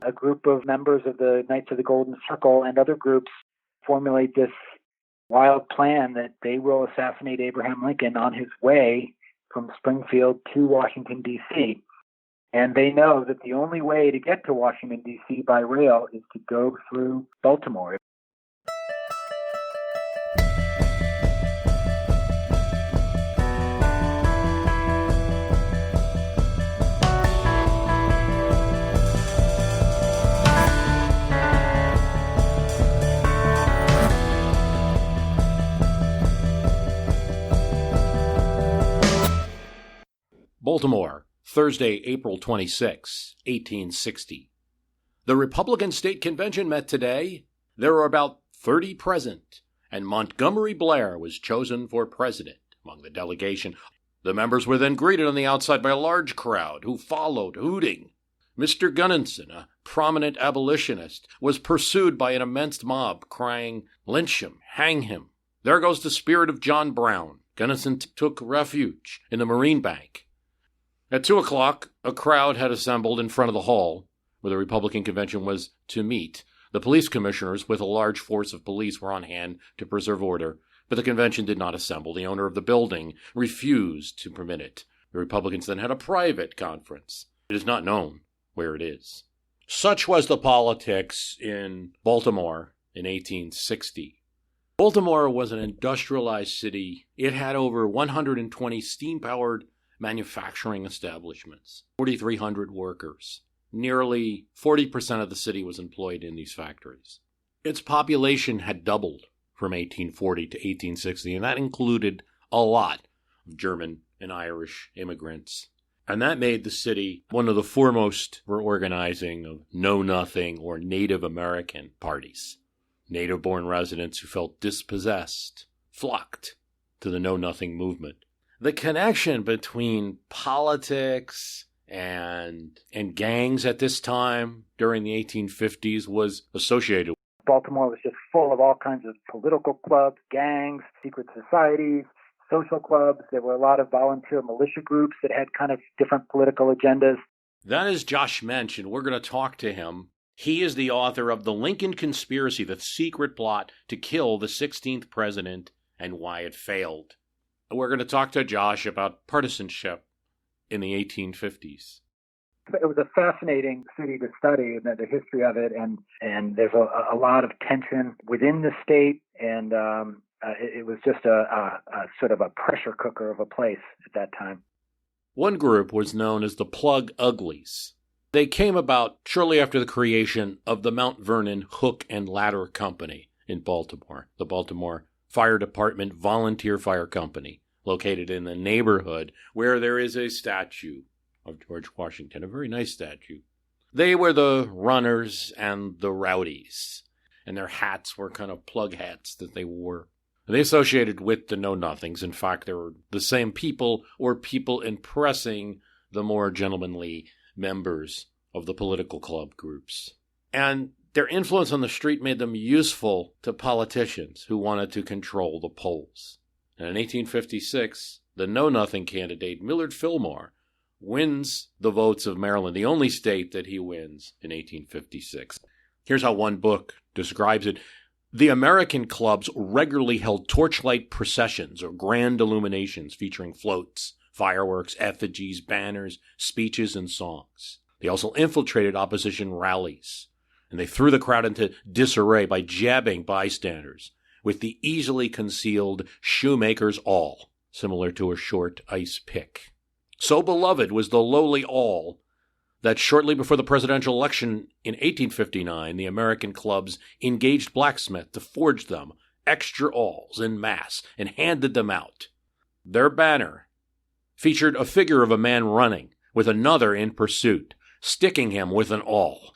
A group of members of the Knights of the Golden Circle and other groups formulate this wild plan that they will assassinate Abraham Lincoln on his way from Springfield to Washington, D.C. And they know that the only way to get to Washington, D.C. by rail is to go through Baltimore. Baltimore, Thursday, April 26, 1860. The Republican State Convention met today. There were about 30 present, and Montgomery Blair was chosen for president among the delegation. The members were then greeted on the outside by a large crowd who followed, hooting. Mr. Gunnison, a prominent abolitionist, was pursued by an immense mob, crying, "Lynch him, hang him. There goes the spirit of John Brown." Gunnison took refuge in the Marine Bank. At 2 o'clock, a crowd had assembled in front of the hall where the Republican convention was to meet. The police commissioners, with a large force of police, were on hand to preserve order, but the convention did not assemble. The owner of the building refused to permit it. The Republicans then had a private conference. It is not known where it is. Such was the politics in Baltimore in 1860. Baltimore was an industrialized city. It had over 120 steam-powered manufacturing establishments, 4,300 workers. Nearly 40% of the city was employed in these factories. Its population had doubled from 1840 to 1860, and that included a lot of German and Irish immigrants. And that made the city one of the foremost for organizing of Know-Nothing or Native American parties. Native-born residents who felt dispossessed flocked to the Know-Nothing movement. The connection between politics and gangs at this time during the 1850s was associated. Baltimore was just full of all kinds of political clubs, gangs, secret societies, social clubs. There were a lot of volunteer militia groups that had kind of different political agendas. That is Josh Mensch, and we're going to talk to him. He is the author of The Lincoln Conspiracy, the secret plot to kill the 16th president and why it failed. We're going to talk to Josh about partisanship in the 1850s. It was a fascinating city to study, the history of it, and there's a lot of tension within the state, and it was just a sort of a pressure cooker of a place at that time. One group was known as the Plug Uglies. They came about shortly after the creation of the Mount Vernon Hook and Ladder Company in Baltimore, the Baltimore Fire Department Volunteer Fire Company, located in the neighborhood where there is a statue of George Washington, a very nice statue. They were the runners and the rowdies, and their hats were kind of plug hats that they wore. They associated with the Know-Nothings. In fact, they were the same people or people impressing the more gentlemanly members of the political club groups. And their influence on the street made them useful to politicians who wanted to control the polls. And in 1856, the Know-Nothing candidate, Millard Fillmore, wins the votes of Maryland, the only state that he wins in 1856. Here's how one book describes it. The American clubs regularly held torchlight processions or grand illuminations featuring floats, fireworks, effigies, banners, speeches, and songs. They also infiltrated opposition rallies, and they threw the crowd into disarray by jabbing bystanders with the easily concealed shoemaker's awl, similar to a short ice pick. So beloved was the lowly awl that shortly before the presidential election in 1859, the American clubs engaged blacksmiths to forge them extra awls en masse and handed them out. Their banner featured a figure of a man running with another in pursuit, sticking him with an awl.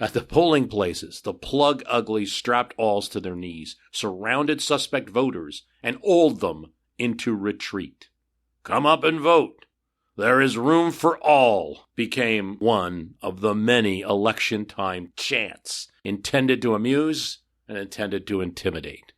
At the polling places, the Plug Uglies strapped awls to their knees, surrounded suspect voters, and awed them into retreat. "Come up and vote. There is room for all," became one of the many election-time chants intended to amuse and intended to intimidate.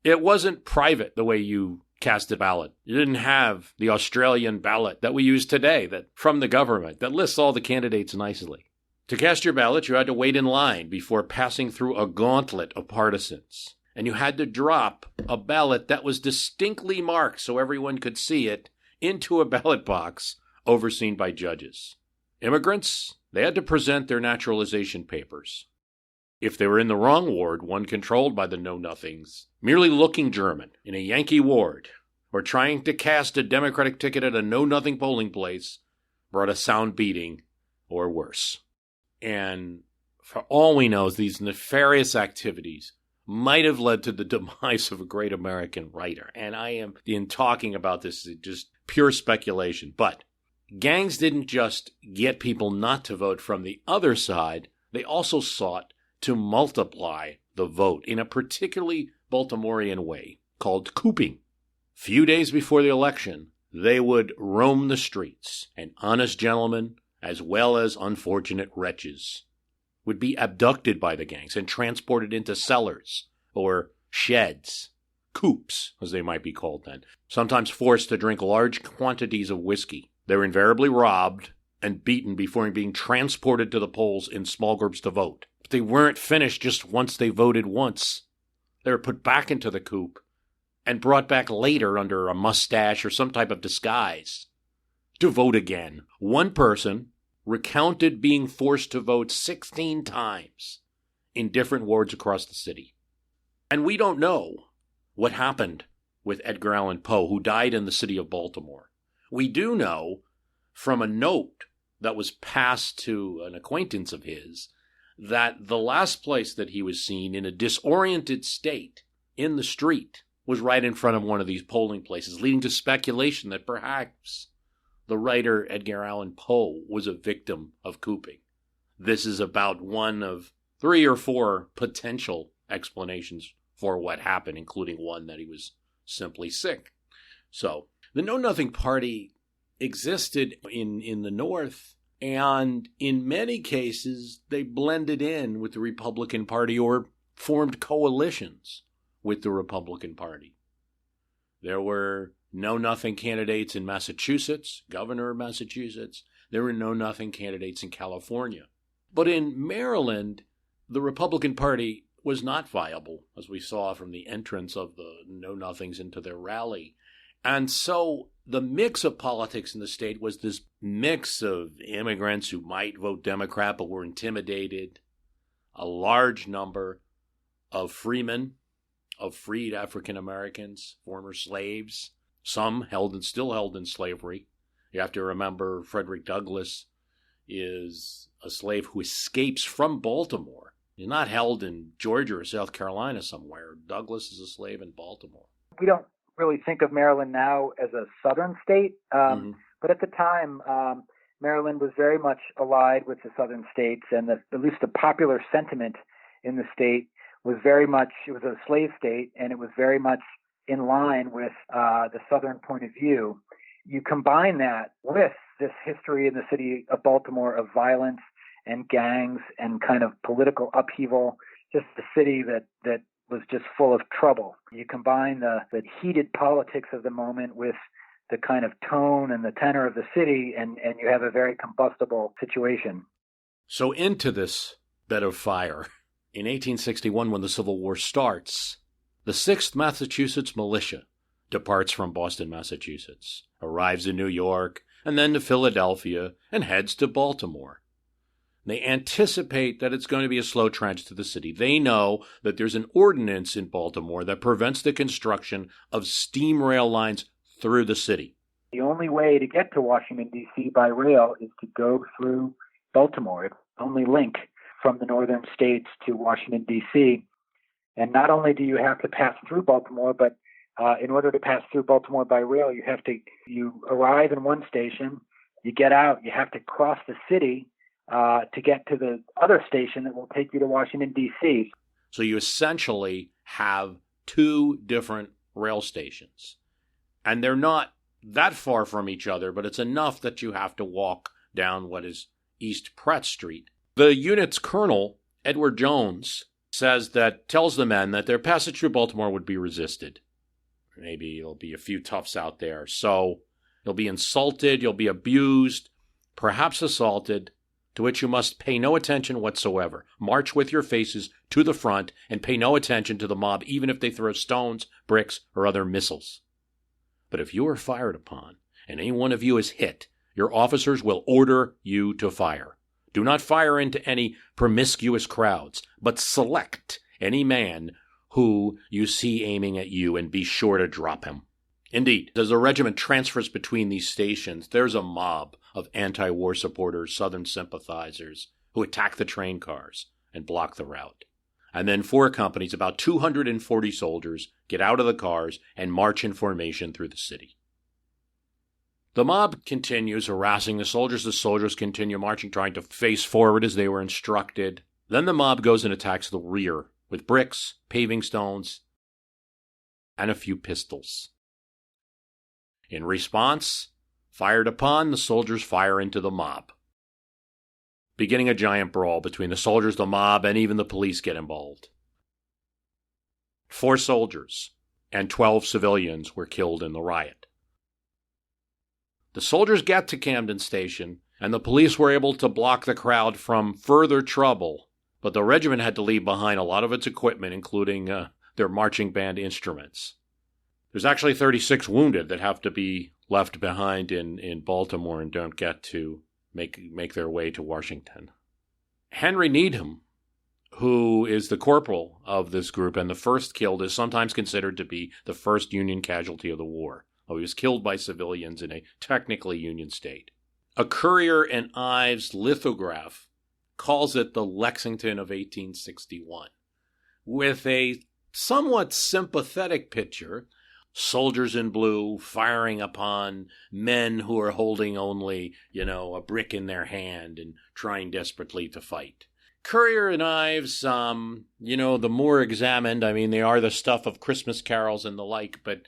It wasn't private the way you cast a ballot. You didn't have the Australian ballot that we use today, that from the government, that lists all the candidates nicely. To cast your ballot, you had to wait in line before passing through a gauntlet of partisans. And you had to drop a ballot that was distinctly marked so everyone could see it into a ballot box overseen by judges. Immigrants, they had to present their naturalization papers. If they were in the wrong ward, one controlled by the know-nothings, merely looking German in a Yankee ward, or trying to cast a Democratic ticket at a know-nothing polling place, brought a sound beating or worse. And for all we know, these nefarious activities might have led to the demise of a great American writer. And I am, in talking about this, just pure speculation. But gangs didn't just get people not to vote from the other side, they also sought to multiply the vote in a particularly Baltimorean way called cooping. Few days before the election, they would roam the streets, and honest gentlemen, as well as unfortunate wretches, would be abducted by the gangs and transported into cellars or sheds, coops, as they might be called then, sometimes forced to drink large quantities of whiskey. They were invariably robbed and beaten before being transported to the polls in small groups to vote. But they weren't finished just once they voted once. They were put back into the coop and brought back later under a mustache or some type of disguise to vote again. One person recounted being forced to vote 16 times in different wards across the city. And we don't know what happened with Edgar Allan Poe, who died in the city of Baltimore. We do know from a note that was passed to an acquaintance of his that the last place that he was seen in a disoriented state in the street was right in front of one of these polling places, leading to speculation that perhaps the writer Edgar Allan Poe was a victim of cooping. This is about one of 3 or 4 potential explanations for what happened, including one that he was simply sick. So, the Know Nothing Party existed in the North, and in many cases, they blended in with the Republican Party or formed coalitions with the Republican Party. There were know-nothing candidates in Massachusetts, governor of Massachusetts. There were know-nothing candidates in California. But in Maryland, the Republican Party was not viable, as we saw from the entrance of the know-nothings into their rally. And so the mix of politics in the state was this mix of immigrants who might vote Democrat but were intimidated, a large number of freemen, of freed African Americans, former slaves, some held and still held in slavery. You have to remember Frederick Douglass is a slave who escapes from Baltimore. He's not held in Georgia or South Carolina somewhere. Douglass is a slave in Baltimore. We don't really think of Maryland now as a southern state, but at the time, Maryland was very much allied with the southern states, and at least the popular sentiment in the state was very much, it was a slave state, and it was very much in line with the southern point of view. You combine that with this history in the city of Baltimore of violence and gangs and kind of political upheaval, just a city that was just full of trouble. You combine the heated politics of the moment with the kind of tone and the tenor of the city, and you have a very combustible situation. So into this bed of fire, in 1861, when the Civil War starts, the 6th Massachusetts Militia departs from Boston, Massachusetts, arrives in New York, and then to Philadelphia, and heads to Baltimore. They anticipate that it's going to be a slow trudge to the city. They know that there's an ordinance in Baltimore that prevents the construction of steam rail lines through the city. The only way to get to Washington, D.C. by rail is to go through Baltimore. It's the only link from the northern states to Washington, D.C. And not only do you have to pass through Baltimore, but in order to pass through Baltimore by rail, you arrive in one station, you get out, you have to cross the city to get to the other station that will take you to Washington, D.C. So you essentially have 2 different rail stations. And they're not that far from each other, but it's enough that you have to walk down what is East Pratt Street. The unit's colonel, Edward Jones, tells the men that their passage through Baltimore would be resisted. Maybe there'll be a few toughs out there. So you'll be insulted, you'll be abused, perhaps assaulted, to which you must pay no attention whatsoever. March with your faces to the front and pay no attention to the mob, even if they throw stones, bricks, or other missiles. But if you are fired upon and any one of you is hit, your officers will order you to fire. Do not fire into any promiscuous crowds, but select any man who you see aiming at you and be sure to drop him. Indeed, as the regiment transfers between these stations, there's a mob of anti-war supporters, Southern sympathizers, who attack the train cars and block the route. And then 4 companies, about 240 soldiers, get out of the cars and march in formation through the city. The mob continues harassing the soldiers. The soldiers continue marching, trying to face forward as they were instructed. Then the mob goes and attacks the rear with bricks, paving stones, and a few pistols. In response, fired upon, the soldiers fire into the mob, beginning a giant brawl between the soldiers, the mob, and even the police get involved. 4 soldiers and 12 civilians were killed in the riot. The soldiers get to Camden Station, and the police were able to block the crowd from further trouble, but the regiment had to leave behind a lot of its equipment, including their marching band instruments. There's actually 36 wounded that have to be left behind in Baltimore and don't get to make their way to Washington. Henry Needham, who is the corporal of this group and the first killed, is sometimes considered to be the first Union casualty of the war. He was killed by civilians in a technically Union state. A Currier and Ives lithograph calls it the Lexington of 1861, with a somewhat sympathetic picture. Soldiers in blue firing upon men who are holding only, a brick in their hand and trying desperately to fight. Currier and Ives, the more examined, they are the stuff of Christmas carols and the like, but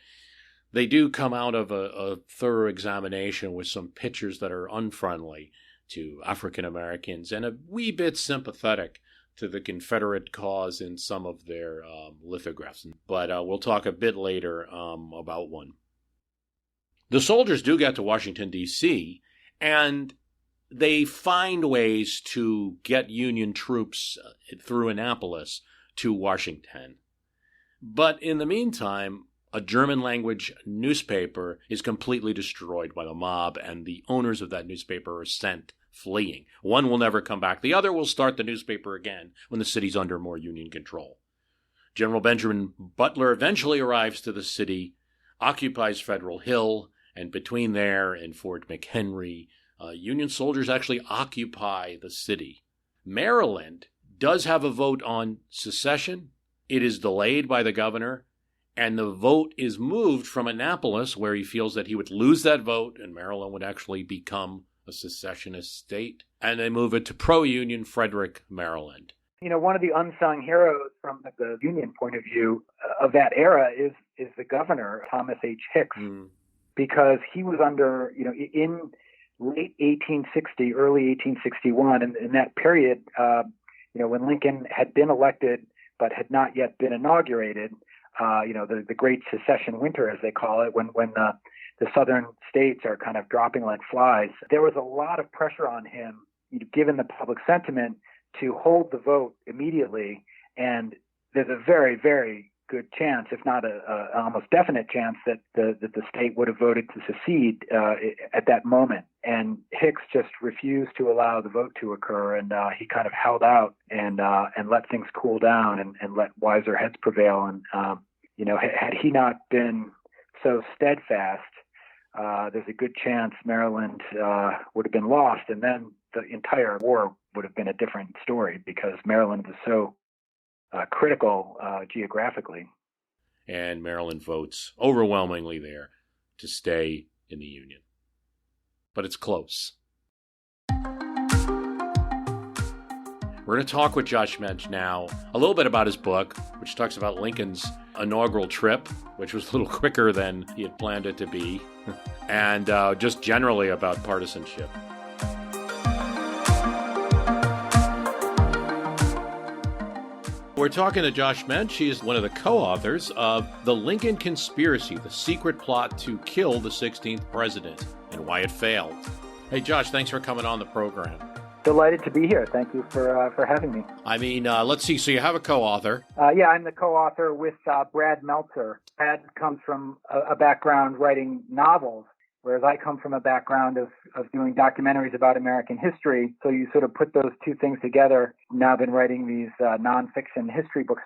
they do come out of a thorough examination with some pictures that are unfriendly to African Americans and a wee bit sympathetic to the Confederate cause in some of their lithographs. But we'll talk a bit later about one. The soldiers do get to Washington, D.C., and they find ways to get Union troops through Annapolis to Washington. But in the meantime, a German-language newspaper is completely destroyed by the mob, and the owners of that newspaper are sent fleeing. One will never come back. The other will start the newspaper again when the city's under more Union control. General Benjamin Butler eventually arrives to the city, occupies Federal Hill, and between there and Fort McHenry, Union soldiers actually occupy the city. Maryland does have a vote on secession. It is delayed by the governor, and the vote is moved from Annapolis, where he feels that he would lose that vote, and Maryland would actually become a secessionist state, and they move it to pro-Union Frederick, Maryland. One of the unsung heroes from the Union point of view of that era is the governor, Thomas H. Hicks, because he was under, in late 1860, early 1861, and in that period, when Lincoln had been elected but had not yet been inaugurated, the Great Secession Winter, as they call it, when the southern states are kind of dropping like flies. There was a lot of pressure on him, given the public sentiment, to hold the vote immediately. And there's a very, very good chance, if not an almost definite chance, that the state would have voted to secede at that moment. And Hicks just refused to allow the vote to occur, and he kind of held out and let things cool down and let wiser heads prevail. And had he not been so steadfast, there's a good chance Maryland would have been lost, and then the entire war would have been a different story, because Maryland was so critical geographically. And Maryland votes overwhelmingly there to stay in the Union. But it's close. We're going to talk with Josh Mensch now a little bit about his book, which talks about Lincoln's inaugural trip, which was a little quicker than he had planned it to be, and just generally about partisanship. We're talking to Josh Mensch. He is one of the co-authors of The Lincoln Conspiracy, the secret plot to kill the 16th president and why it failed. Hey, Josh, thanks for coming on the program. Delighted to be here. Thank you for having me. I mean, let's see. So you have a co-author. Yeah, I'm the co-author with Brad Meltzer. Brad comes from a background writing novels, whereas I come from a background of doing documentaries about American history. So you sort of put those two things together. Now I've been writing these nonfiction history books.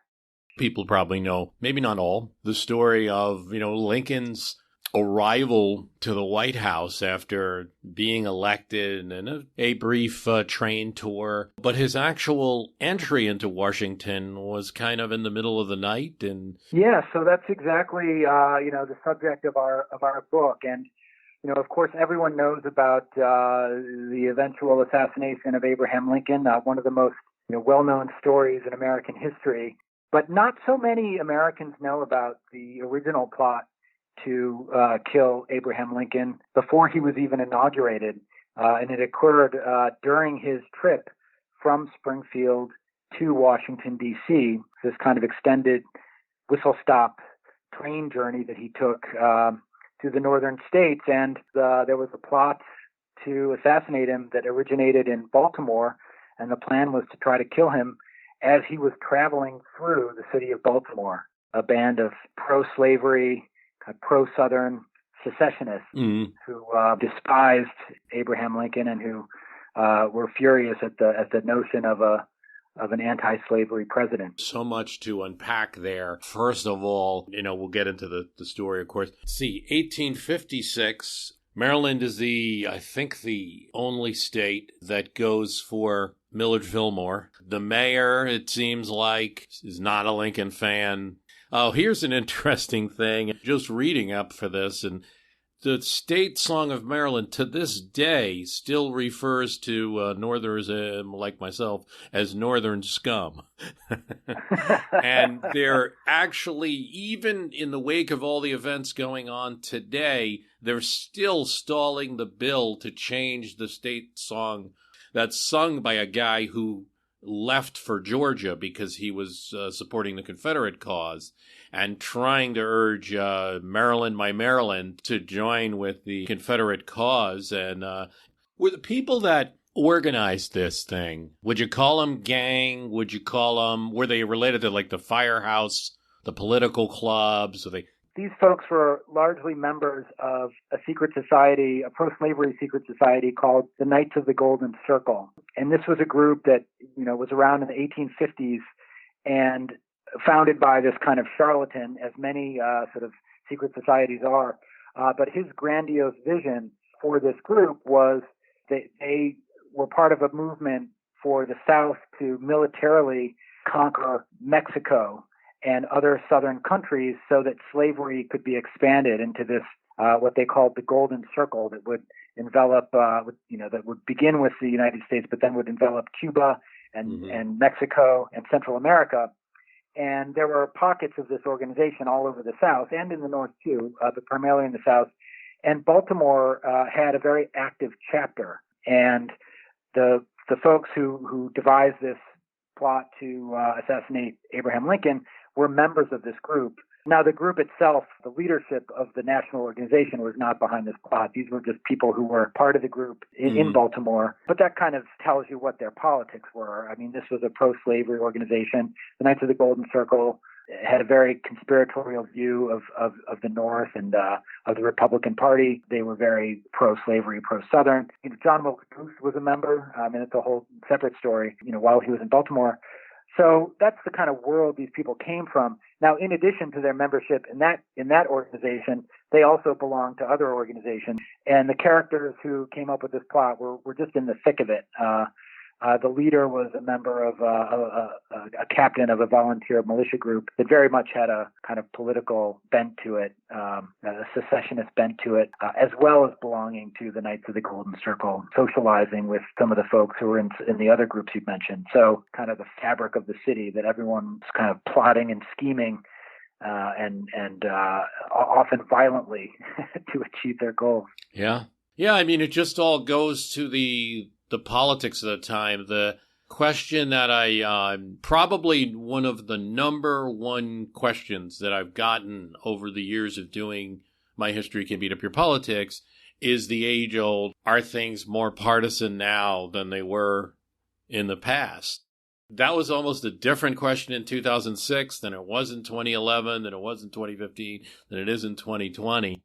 People probably know, maybe not all, the story of, Lincoln's arrival to the White House after being elected and a brief train tour. But his actual entry into Washington was kind of in the middle of the night. And yeah, so that's exactly, the subject of our book. And, of course, everyone knows about the eventual assassination of Abraham Lincoln, one of the most well-known stories in American history. But not so many Americans know about the original plot to kill Abraham Lincoln before he was even inaugurated. And it occurred during his trip from Springfield to Washington, D.C., this kind of extended whistle-stop train journey that he took through the northern states. And there was a plot to assassinate him that originated in Baltimore, and the plan was to try to kill him as he was traveling through the city of Baltimore. A band of pro-slavery, pro-Southern secessionists who despised Abraham Lincoln and who were furious at the notion of an anti-slavery president. So much to unpack there. First of all, we'll get into the story, of course. See, 1856, Maryland is I think the only state that goes for Millard Fillmore. The mayor, it seems like, is not a Lincoln fan. Oh, here's an interesting thing. Just reading up for this, and the state song of Maryland to this day still refers to Northerners like myself as Northern scum. And they're actually, even in the wake of all the events going on today, they're still stalling the bill to change the state song that's sung by a guy who left for Georgia because he was supporting the Confederate cause and trying to urge Maryland, my Maryland, to join with the Confederate cause. And were the people that organized this thing, would you call them gang? Would you call them, were they related to like the firehouse, the political clubs? These folks were largely members of a secret society, a pro-slavery secret society called the Knights of the Golden Circle. And this was a group that, was around in the 1850s and founded by this kind of charlatan, as many sort of secret societies are. But his grandiose vision for this group was that they were part of a movement for the South to militarily conquer Mexico and other southern countries so that slavery could be expanded into this, what they called the Golden Circle, that would envelop, that would begin with the United States, but then would envelop Cuba and Mexico and Central America. And there were pockets of this organization all over the South and in the North too, but primarily in the South. And Baltimore had a very active chapter. And the folks who devised this plot to assassinate Abraham Lincoln were members of this group. Now, the group itself, the leadership of the national organization was not behind this plot. These were just people who were part of the group in Baltimore. But that kind of tells you what their politics were. I mean, this was a pro-slavery organization. The Knights of the Golden Circle had a very conspiratorial view of the North and of the Republican Party. They were very pro-slavery, pro-Southern. John Wilkes Booth was a member. And it's a whole separate story, while he was in Baltimore. So that's the kind of world these people came from. Now, in addition to their membership in that organization, they also belonged to other organizations. And the characters who came up with this plot were just in the thick of it. The leader was a member of a captain of a volunteer militia group that very much had a kind of political bent to it, a secessionist bent to it, as well as belonging to the Knights of the Golden Circle, socializing with some of the folks who were in the other groups you mentioned. So kind of the fabric of the city that everyone's kind of plotting and scheming and often violently to achieve their goals. Yeah. Yeah, I mean, it just all goes to the politics of the time. The question that probably one of the number one questions that I've gotten over the years of doing My History Can Beat Up Your Politics is the age-old, are things more partisan now than they were in the past? That was almost a different question in 2006 than it was in 2011, than it was in 2015, than it is in 2020.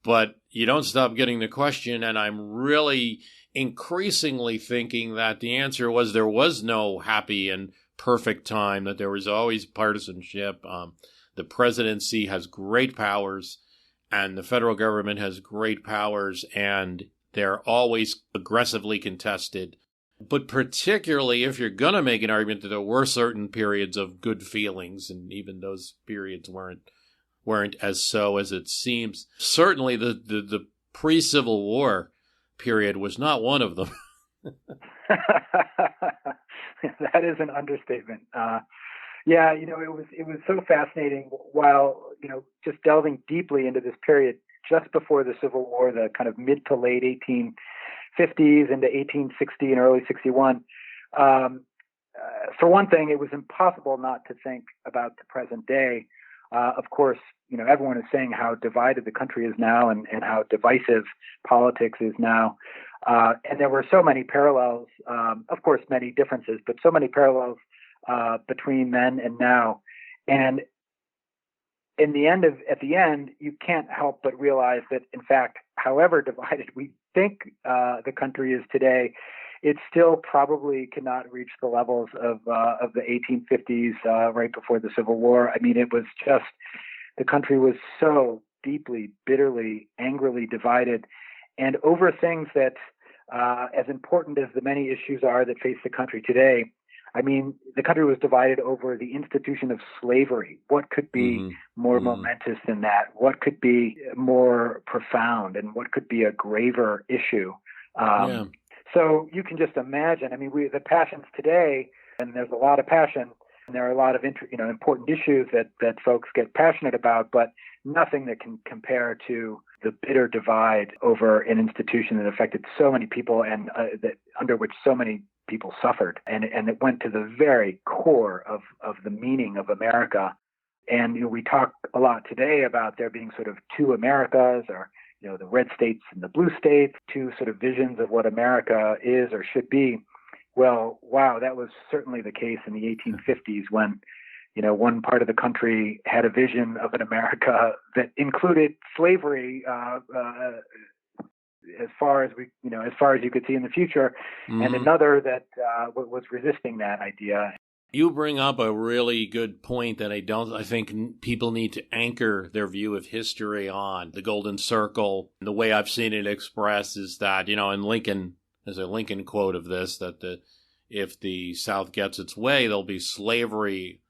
But you don't stop getting the question, and I'm really increasingly thinking that the answer was there was no happy and perfect time, that there was always partisanship. The presidency has great powers, and the federal government has great powers, and they're always aggressively contested. But particularly if you're going to make an argument that there were certain periods of good feelings, and even those periods weren't as so as it seems. Certainly the pre-Civil War period was not one of them. That is an understatement. Yeah, it was so fascinating while, just delving deeply into this period just before the Civil War, the kind of mid to late 1850s into 1860 and early 61. For one thing, it was impossible not to think about the present day. Of course, everyone is saying how divided the country is now and how divisive politics is now. And there were so many parallels, of course, many differences, but so many parallels between then and now. And at the end, you can't help but realize that, in fact, however divided we think the country is today, it still probably cannot reach the levels of the 1850s right before the Civil War. I mean, it was just, the country was so deeply, bitterly, angrily divided, and over things that, as important as the many issues are that face the country today, I mean, the country was divided over the institution of slavery. What could be more momentous than that? What could be more profound, and what could be a graver issue? So you can just imagine. I mean, the passions today, and there's a lot of passion, and there are a lot of important issues that folks get passionate about, but nothing that can compare to the bitter divide over an institution that affected so many people, and under which so many people suffered, and it went to the very core of the meaning of America. And we talk a lot today about there being sort of two Americas, or the red states and the blue states, two sort of visions of what America is or should be. Well, wow, that was certainly the case in the 1850s when, one part of the country had a vision of an America that included slavery as far as you could see in the future, and another that was resisting that idea. You bring up a really good point that I think people need to anchor their view of history on. The Golden Circle, the way I've seen it expressed is that, in Lincoln, there's a Lincoln quote of this, that if the South gets its way, there'll be slavery,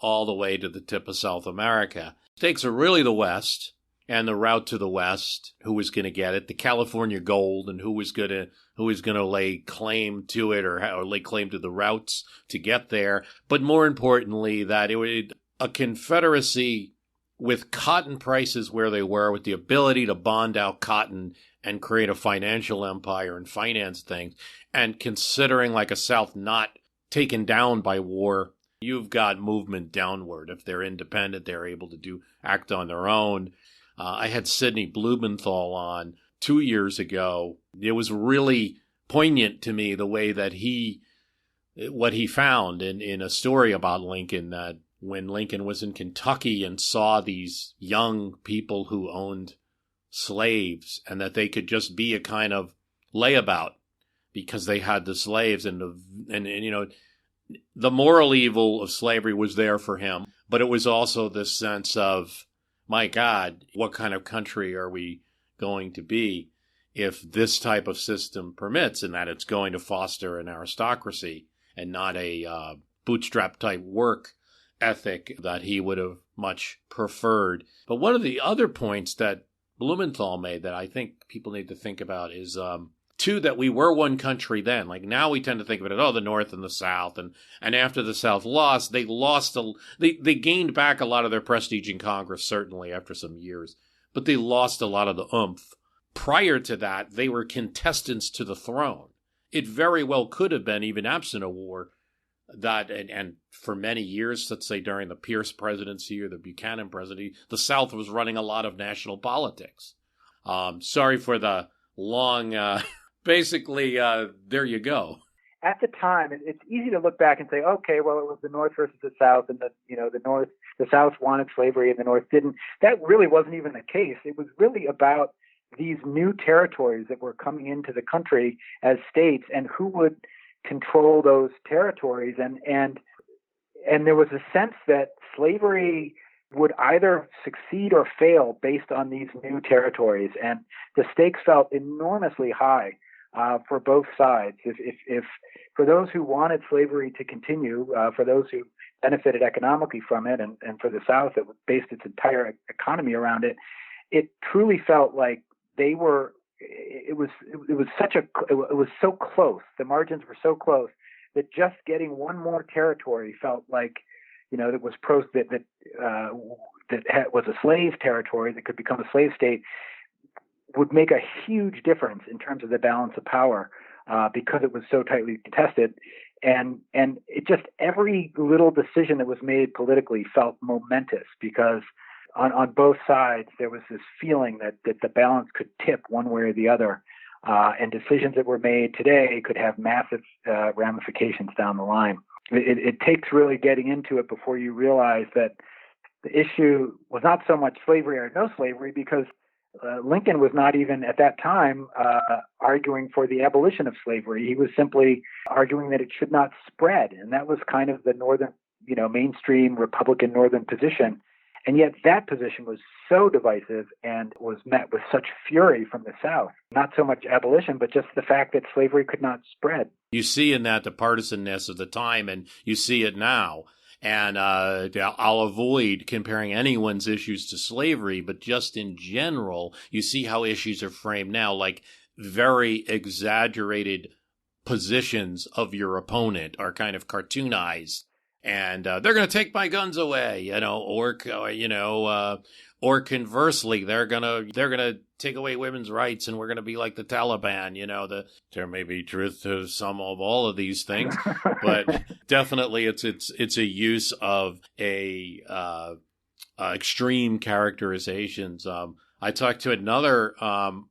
all the way to the tip of South America. Stakes are really the West and the route to the West, who was going to get it, the California gold, and who was going to lay claim to it or lay claim to the routes to get there. But more importantly, that it would a confederacy with cotton prices where they were, with the ability to bond out cotton and create a financial empire and finance things, and considering like a South not taken down by war, you've got movement downward. If they're independent, they're able to act on their own. I had Sidney Blumenthal on 2 years ago. It was really poignant to me the way that what he found in a story about Lincoln, that when Lincoln was in Kentucky and saw these young people who owned slaves, and that they could just be a kind of layabout because they had the slaves, and the moral evil of slavery was there for him, but it was also this sense of, my God, what kind of country are we going to be if this type of system permits, and that it's going to foster an aristocracy and not a bootstrap type work ethic that he would have much preferred. But one of the other points that Blumenthal made that I think people need to think about is that we were one country then. Like now we tend to think of it as, the North and the South. And after the South lost, they gained back a lot of their prestige in Congress, certainly after some years. But they lost a lot of the oomph. Prior to that, they were contestants to the throne. It very well could have been, even absent a war, that, and for many years, let's say during the Pierce presidency or the Buchanan presidency, the South was running a lot of national politics. Sorry for the long, basically, there you go. At the time, it's easy to look back and say, okay, well, it was the North versus the South, and the South wanted slavery and the North didn't. That really wasn't even the case. It was really about these new territories that were coming into the country as states and who would control those territories. And there was a sense that slavery would either succeed or fail based on these new territories. And the stakes felt enormously high for both sides. If for those who wanted slavery to continue, for those who benefited economically from it, and for the South that based its entire economy around it, it truly felt like they were. It was so close. The margins were so close that just getting one more territory felt like, that was was a slave territory that could become a slave state would make a huge difference in terms of the balance of power, because it was so tightly contested. And it just, every little decision that was made politically felt momentous, because on both sides there was this feeling that the balance could tip one way or the other, and decisions that were made today could have massive ramifications down the line. It takes really getting into it before you realize that the issue was not so much slavery or no slavery, because Lincoln was not even at that time arguing for the abolition of slavery. He was simply arguing that it should not spread. And that was kind of the northern, mainstream Republican northern position. And yet that position was so divisive and was met with such fury from the South. Not so much abolition, but just the fact that slavery could not spread. You see in that the partisanness of the time, and you see it now. And I'll avoid comparing anyone's issues to slavery, but just in general, you see how issues are framed now, like very exaggerated positions of your opponent are kind of cartoonized. And they're going to take my guns away, or conversely, they're gonna take away women's rights, and we're gonna be like the Taliban. There may be truth to some of all of these things, but definitely it's a use of extreme characterizations. I talked to another.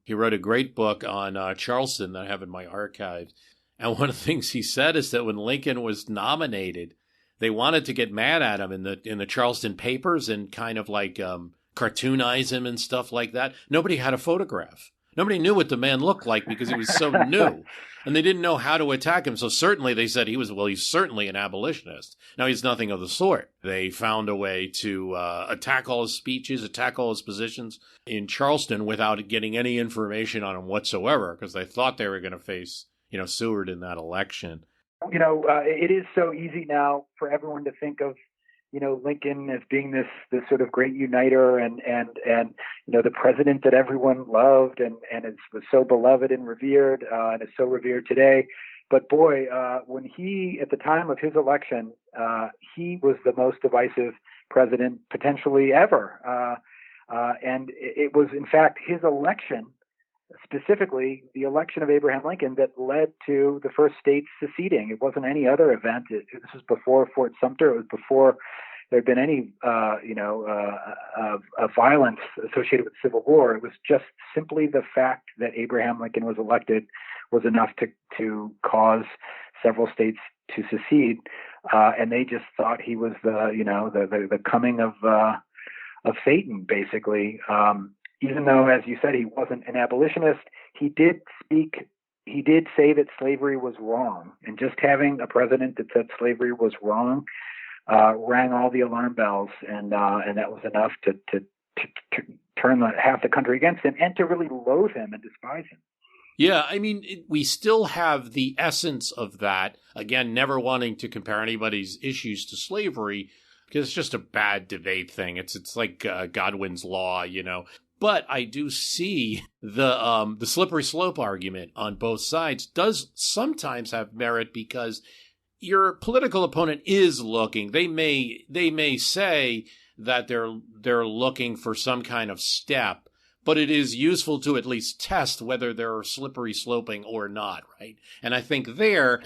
He wrote a great book on Charleston that I have in my archives, and one of the things he said is that when Lincoln was nominated, they wanted to get mad at him in the Charleston papers and kind of like cartoonize him and stuff like that. Nobody had a photograph. Nobody knew what the man looked like because he was so new, and they didn't know how to attack him. So certainly they said he's certainly an abolitionist. Now, he's nothing of the sort. They found a way to attack all his speeches, attack all his positions in Charleston without getting any information on him whatsoever, because they thought they were going to face, Seward in that election. It is so easy now for everyone to think of, Lincoln as being this sort of great uniter and the president that everyone loved and was so beloved and revered, and is so revered today. But boy, when he, at the time of his election, he was the most divisive president potentially ever. And it was, in fact, his election, specifically the election of Abraham Lincoln, that led to the first states seceding. It wasn't any other event. This was before Fort Sumter. It was before there had been any, violence associated with the Civil War. It was just simply the fact that Abraham Lincoln was elected was enough to cause several states to secede, and they just thought he was the coming of Satan, basically. Even though, as you said, he wasn't an abolitionist, he did say that slavery was wrong. And just having a president that said slavery was wrong rang all the alarm bells, and that was enough to turn half the country against him and to really loathe him and despise him. Yeah, I mean, we still have the essence of that. Again, never wanting to compare anybody's issues to slavery, because it's just a bad debate thing. It's like Godwin's law, But I do see the slippery slope argument on both sides does sometimes have merit, because your political opponent is looking. They may say that they're looking for some kind of step, but it is useful to at least test whether they're slippery sloping or not, right? And I think there,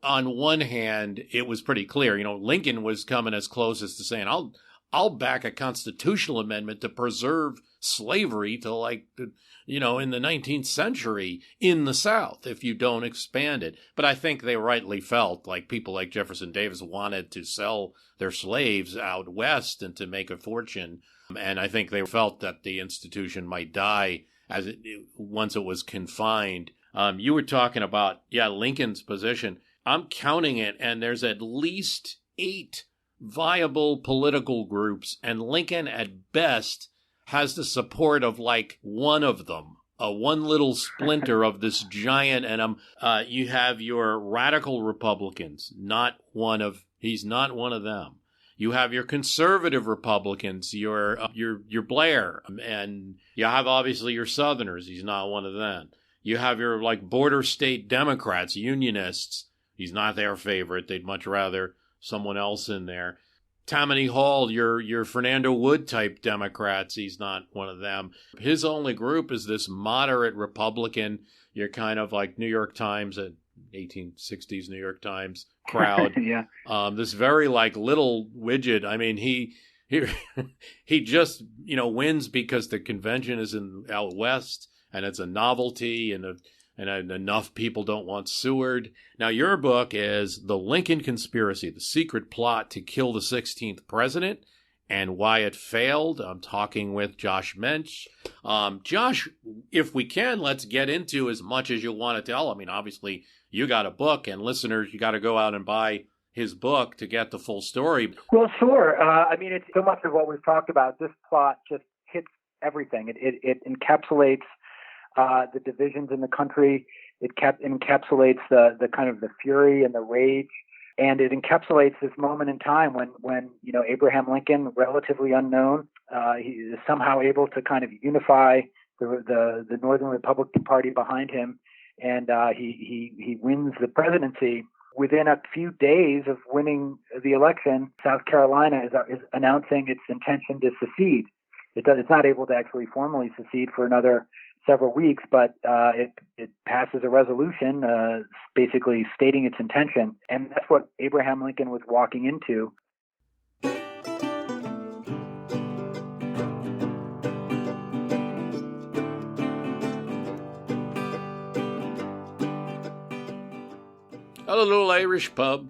on one hand, it was pretty clear. Lincoln was coming as close as to saying, I'll back a constitutional amendment to preserve slavery to like, in the 19th century in the South if you don't expand it. But I think they rightly felt like people like Jefferson Davis wanted to sell their slaves out west and to make a fortune. And I think they felt that the institution might die once it was confined. You were talking about, Lincoln's position. I'm counting it, and there's at least 8 viable political groups, and Lincoln at best has the support of like one of them, one little splinter of this giant. And you have your radical Republicans, he's not one of them. You have your conservative Republicans, your Blair, and you have obviously your Southerners. He's not one of them. You have your like border state Democrats, Unionists. He's not their favorite. They'd much rather someone else in there. Tammany Hall, your Fernando Wood type Democrats. He's not one of them. His only group is this moderate Republican. You're kind of like New York Times at 1860s New York Times crowd. Yeah. This very like little widget. I mean, he just wins because the convention is out west and it's a novelty and enough people don't want Seward. Now, your book is The Lincoln Conspiracy, the secret plot to kill the 16th president and why it failed. I'm talking with Josh Mensch. Josh, if we can, let's get into as much as you want to tell. I mean, obviously, you got a book, and listeners, you got to go out and buy his book to get the full story. Well, sure. I mean, it's so much of what we've talked about. This plot just hits everything. It encapsulates the divisions in the country. It encapsulates the kind of the fury and the rage, and it encapsulates this moment in time when Abraham Lincoln, relatively unknown, he is somehow able to kind of unify the Northern Republican Party behind him, and he wins the presidency. Within a few days of winning the election, South Carolina is announcing its intention to secede. It's not able to actually formally secede for another several weeks, but it passes a resolution basically stating its intention. And that's what Abraham Lincoln was walking into. Got a little Irish pub.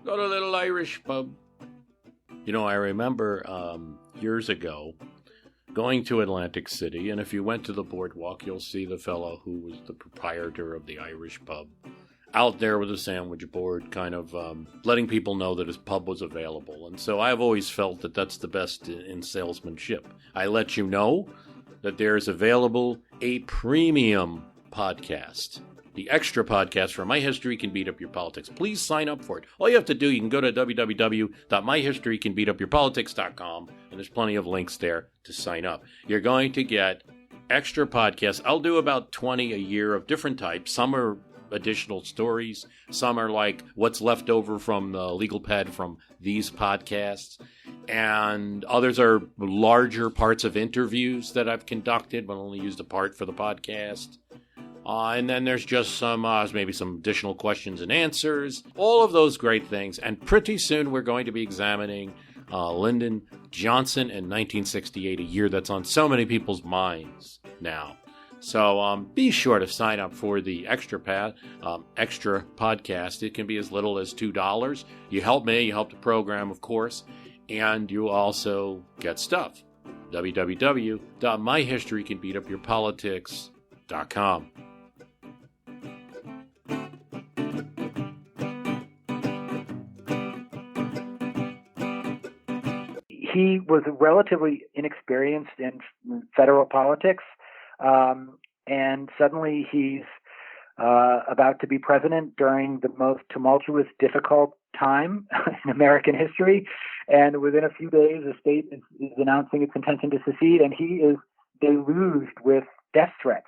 Got a little Irish pub. I remember years ago going to Atlantic City, and if you went to the boardwalk, you'll see the fellow who was the proprietor of the Irish pub out there with a sandwich board, kind of letting people know that his pub was available. And so I've always felt that that's the best in salesmanship. I let you know that there's available a premium podcast. The extra podcast for My History Can Beat Up Your Politics. Please sign up for it. All you have to do, you can go to www.myhistorycanbeatupyourpolitics.com, and there's plenty of links there to sign up. You're going to get extra podcasts. I'll do about 20 a year of different types. Some are additional stories. Some are like what's left over from the legal pad from these podcasts. And others are larger parts of interviews that I've conducted, but only used a part for the podcast. And then there's just maybe some additional questions and answers, all of those great things. And pretty soon we're going to be examining Lyndon Johnson in 1968, a year that's on so many people's minds now. So be sure to sign up for the extra podcast. It can be as little as $2. You help me, you help the program, of course, and you also get stuff. www.myhistorycanbeatupyourpolitics.com. He was relatively inexperienced in federal politics, and suddenly he's about to be president during the most tumultuous, difficult time in American history. And within a few days, the state is announcing its intention to secede, and he is deluged with death threats,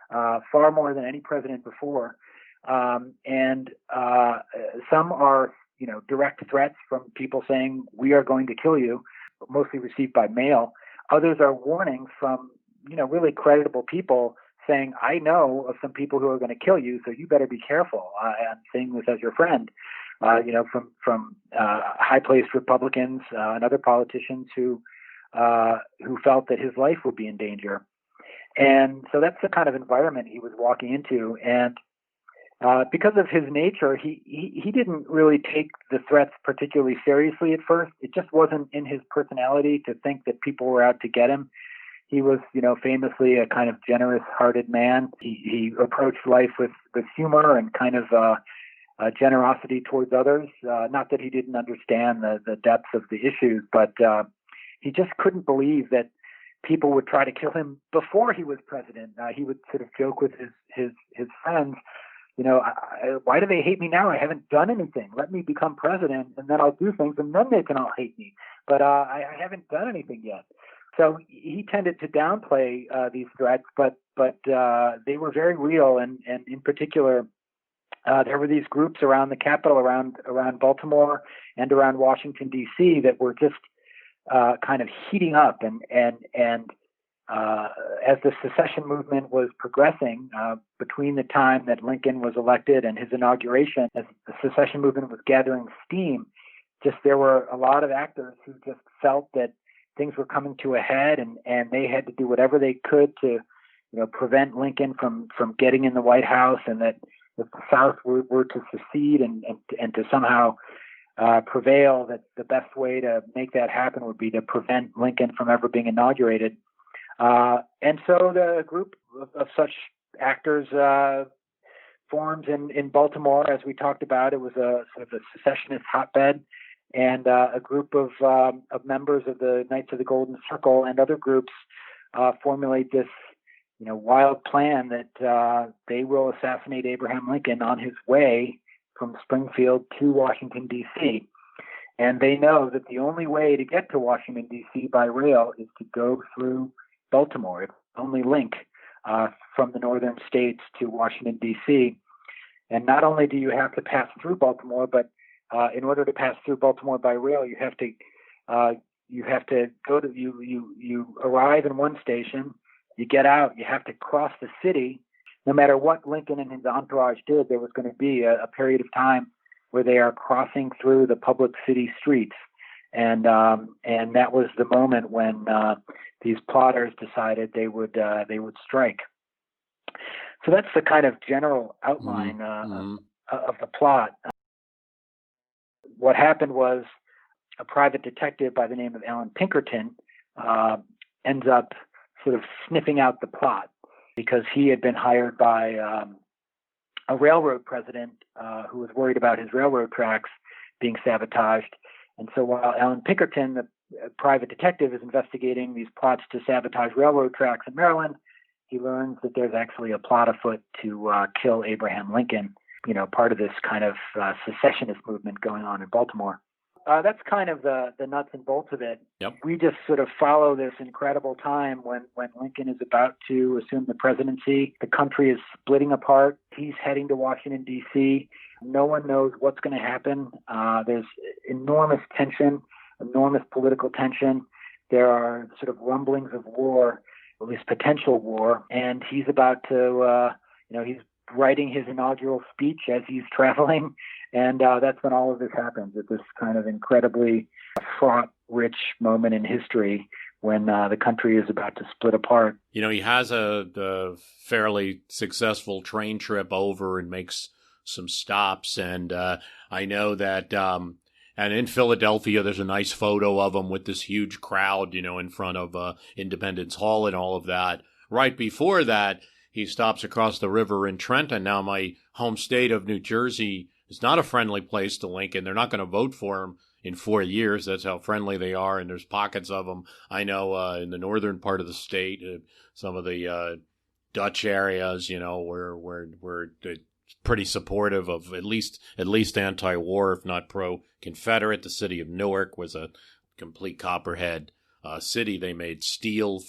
far more than any president before. And some are, direct threats from people saying, "We are going to kill you," mostly received by mail. Others are warnings from, really creditable people saying, "I know of some people who are going to kill you, so you better be careful." I'm saying this as your friend. From high-placed Republicans and other politicians who who felt that his life would be in danger. And so that's the kind of environment he was walking into. And because of his nature, he didn't really take the threats particularly seriously at first. It just wasn't in his personality to think that people were out to get him. He was, famously a kind of generous-hearted man. He approached life with humor and kind of generosity towards others. Not that he didn't understand the depths of the issues, but he just couldn't believe that people would try to kill him before he was president. He would sort of joke with his friends, why do they hate me now? I haven't done anything. Let me become president, and then I'll do things, and then they can all hate me. But I haven't done anything yet. So he tended to downplay these threats, but they were very real. And in particular, there were these groups around the Capitol, around Baltimore, and around Washington D.C. that were just kind of heating up. And as the secession movement was progressing, between the time that Lincoln was elected and his inauguration, as the secession movement was gathering steam, there were a lot of actors who just felt that things were coming to a head, and they had to do whatever they could to, prevent Lincoln from getting in the White House, and that if the South were to secede and to somehow prevail, that the best way to make that happen would be to prevent Lincoln from ever being inaugurated. And so the group of such actors formed in Baltimore, as we talked about. It was a sort of a secessionist hotbed, and a group of members of the Knights of the Golden Circle and other groups formulate this, wild plan that they will assassinate Abraham Lincoln on his way from Springfield to Washington, D.C. And they know that the only way to get to Washington, D.C. by rail is to go through Baltimore. It's the only link from the northern states to Washington, D.C. And not only do you have to pass through Baltimore, but in order to pass through Baltimore by rail, you have to go to you arrive in one station, you get out, you have to cross the city. No matter what Lincoln and his entourage did, there was going to be a period of time where they are crossing through the public city streets, and that was the moment when these plotters decided they would strike. So that's the kind of general outline of the plot. What happened was a private detective by the name of Alan Pinkerton ends up sort of sniffing out the plot, because he had been hired by a railroad president who was worried about his railroad tracks being sabotaged. And so while Alan Pinkerton, the private detective, is investigating these plots to sabotage railroad tracks in Maryland, he learns that there's actually a plot afoot to kill Abraham Lincoln, part of this kind of secessionist movement going on in Baltimore. That's kind of the nuts and bolts of it. Yep. We just sort of follow this incredible time when Lincoln is about to assume the presidency. The country is splitting apart. He's heading to Washington, D.C. No one knows what's going to happen. There's enormous tension, enormous political tension. There are sort of rumblings of war, at least potential war. And he's about to, he's writing his inaugural speech as he's traveling. And that's when all of this happens, at this kind of incredibly fraught, rich moment in history when the country is about to split apart. He has a fairly successful train trip over and makes some stops. And I know that and in Philadelphia, there's a nice photo of him with this huge crowd, in front of Independence Hall and all of that. Right before that, he stops across the river in Trenton. Now, my home state of New Jersey is not a friendly place to Lincoln. They're not going to vote for him in 4 years. That's how friendly they are. And there's pockets of them. I know in the northern part of the state, some of the Dutch areas, where pretty supportive of at least anti-war, if not pro-Confederate. The city of Newark was a complete copperhead city. They made steel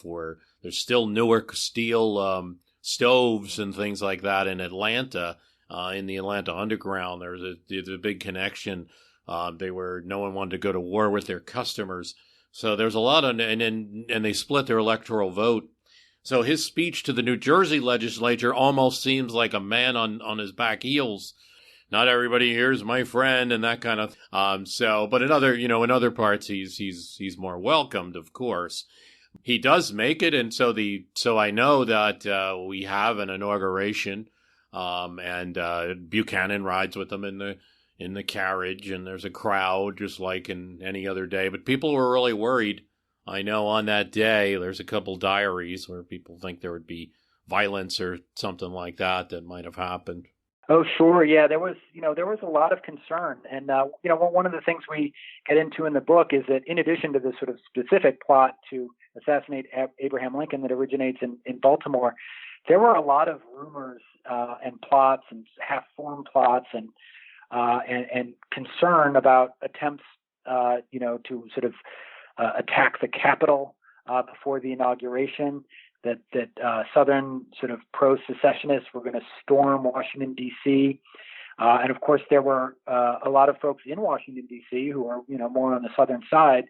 there's still Newark steel stoves and things like that in Atlanta. In the Atlanta Underground, there's a big connection. No one wanted to go to war with their customers. So there's a lot of, and they split their electoral vote. So his speech to the New Jersey legislature almost seems like a man on his back heels, not everybody here is my friend and that kind of, but in other parts, he's more welcomed, of course. He does make it. And so I know that, we have an inauguration, and Buchanan rides with them in the carriage, and there's a crowd just like in any other day. But people were really worried. I know on that day, there's a couple diaries where people think there would be violence or something like that might have happened. Oh, sure. Yeah, there was a lot of concern. And, one of the things we get into in the book is that in addition to the sort of specific plot to assassinate Abraham Lincoln that originates in Baltimore, there were a lot of rumors and plots and half-formed plots and concern about attempts, to sort of attack the Capitol before the inauguration. That Southern sort of pro-secessionists were going to storm Washington D.C. And of course, there were a lot of folks in Washington D.C. who are more on the Southern side.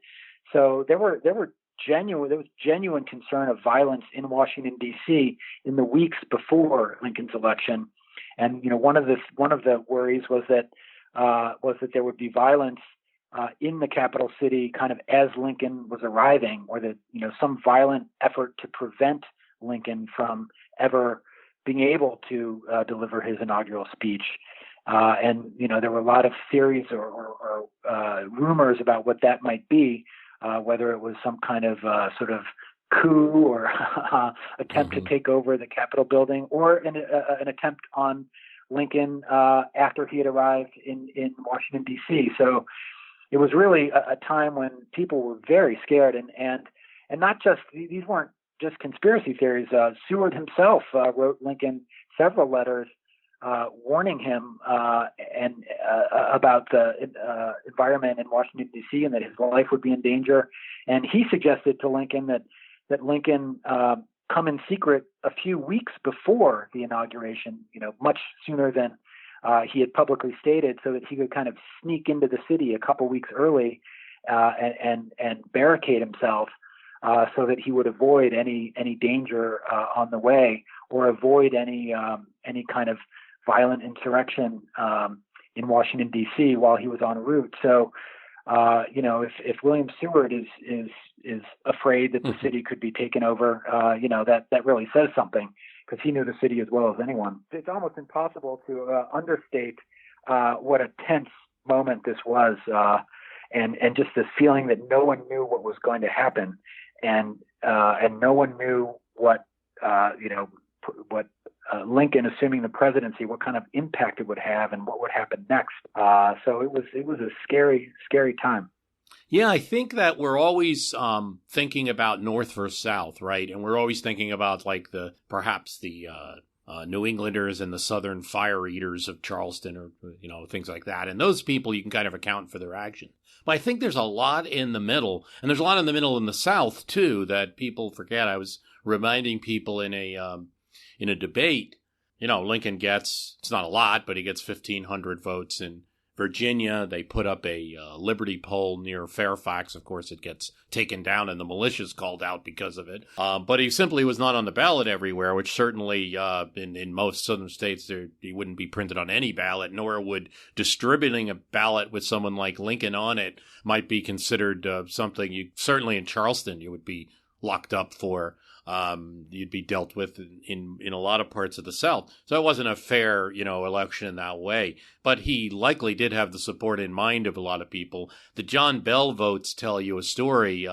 So there was genuine concern of violence in Washington D.C. in the weeks before Lincoln's election. And one of the worries was that there would be violence in the capital city kind of as Lincoln was arriving, or that, some violent effort to prevent Lincoln from ever being able to deliver his inaugural speech. And there were a lot of theories or rumors about what that might be, whether it was some kind of sort of coup or attempt to take over the Capitol building, or an attempt on Lincoln after he had arrived in Washington, D.C. So it was really a time when people were very scared, and not just, these weren't just conspiracy theories. Seward himself wrote Lincoln several letters warning him about the environment in Washington, D.C., and that his life would be in danger. And he suggested to Lincoln that Lincoln come in secret a few weeks before the inauguration, much sooner than he had publicly stated, so that he could kind of sneak into the city a couple weeks early and barricade himself so that he would avoid any danger on the way, or avoid any kind of violent insurrection in Washington, D.C. while he was en route. So, if William Seward is afraid that the city could be taken over, that really says something, because he knew the city as well as anyone. It's almost impossible to understate what a tense moment this was, and just this feeling that no one knew what was going to happen, and no one knew what Lincoln assuming the presidency, what kind of impact it would have, and what would happen next. So it was a scary, scary time. Yeah, I think that we're always thinking about North versus South, right? And we're always thinking about like perhaps the New Englanders and the Southern fire eaters of Charleston, or things like that. And those people, you can kind of account for their action. But I think there's a lot in the middle, and there's a lot in the middle in the South too that people forget. I was reminding people in a debate, Lincoln gets, it's not a lot, but he gets 1,500 votes in Virginia. They put up a Liberty pole near Fairfax. Of course, it gets taken down and the militia's called out because of it. But he simply was not on the ballot everywhere, which certainly in most southern states, he wouldn't be printed on any ballot, nor would distributing a ballot with someone like Lincoln on it might be considered something certainly in Charleston, you would be locked up for. You'd be dealt with in a lot of parts of the South. So it wasn't a fair, election in that way. But he likely did have the support in mind of a lot of people. The John Bell votes tell you a story.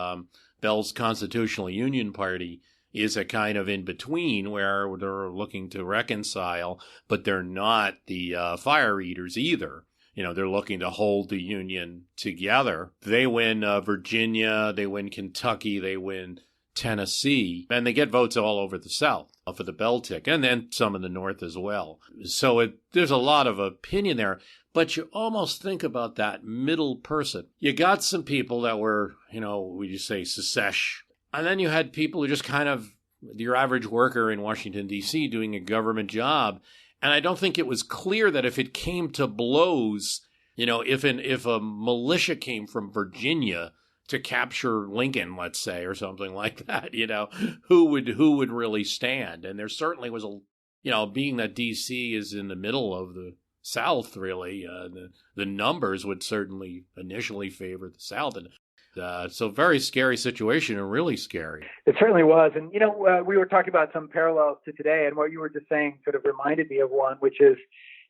Bell's Constitutional Union Party is a kind of in-between where they're looking to reconcile, but they're not the fire eaters either. They're looking to hold the Union together. They win Virginia, they win Kentucky, they win Tennessee, and they get votes all over the South for the Bell ticket, and then some in the North as well. So there's a lot of opinion there, but you almost think about that middle person. You got some people that were, would you say, secesh, and then you had people who just kind of, your average worker in Washington, D.C., doing a government job, and I don't think it was clear that if it came to blows, if a militia came from Virginia to capture Lincoln, let's say, or something like that, who would really stand? And there certainly was being that D.C. is in the middle of the South, really. The numbers would certainly initially favor the South. And so very scary situation, and really scary. It certainly was. And, we were talking about some parallels to today, and what you were just saying sort of reminded me of one, which is,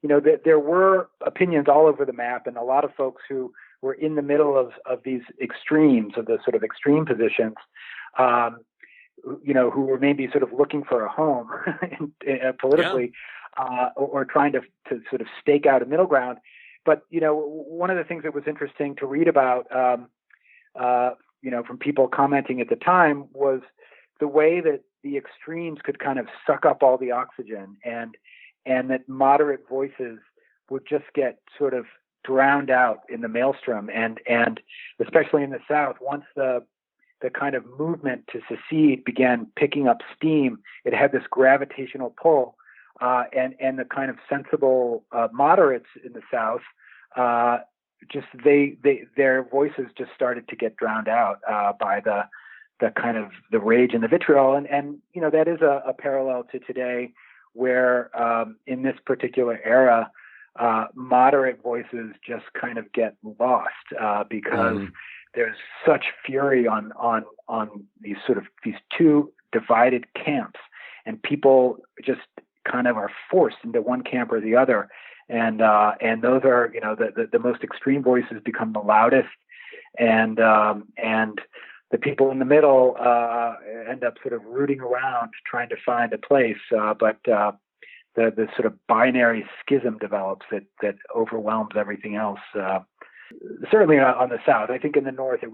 that there were opinions all over the map, and a lot of folks who were in the middle of these extremes, of the sort of extreme positions, who were maybe sort of looking for a home politically, or trying to sort of stake out a middle ground. But, one of the things that was interesting to read about, from people commenting at the time, was the way that the extremes could kind of suck up all the oxygen, and that moderate voices would just get sort of drowned out in the maelstrom. And especially in the South, once the kind of movement to secede began picking up steam, it had this gravitational pull, and the kind of sensible moderates in the South, their voices just started to get drowned out by the kind of the rage and the vitriol. And that is a parallel to today, where in this particular era, moderate voices just kind of get lost because there's such fury on these two divided camps, and people just kind of are forced into one camp or the other. And those are, the most extreme voices become the loudest, and the people in the middle end up sort of rooting around trying to find a place. But the sort of binary schism develops that overwhelms everything else. Certainly on the South. I think in the North it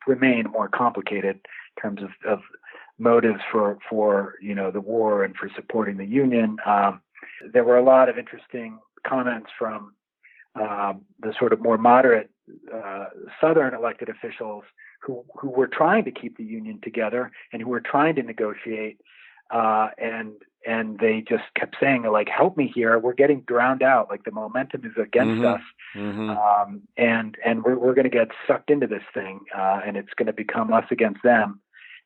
remained more complicated in terms of motives for the war and for supporting the Union. There were a lot of interesting comments from the sort of more moderate Southern elected officials who were trying to keep the Union together and who were trying to negotiate, and they just kept saying, like, help me here, we're getting drowned out, like the momentum is against us, and we're going to get sucked into this thing, and it's going to become us against them.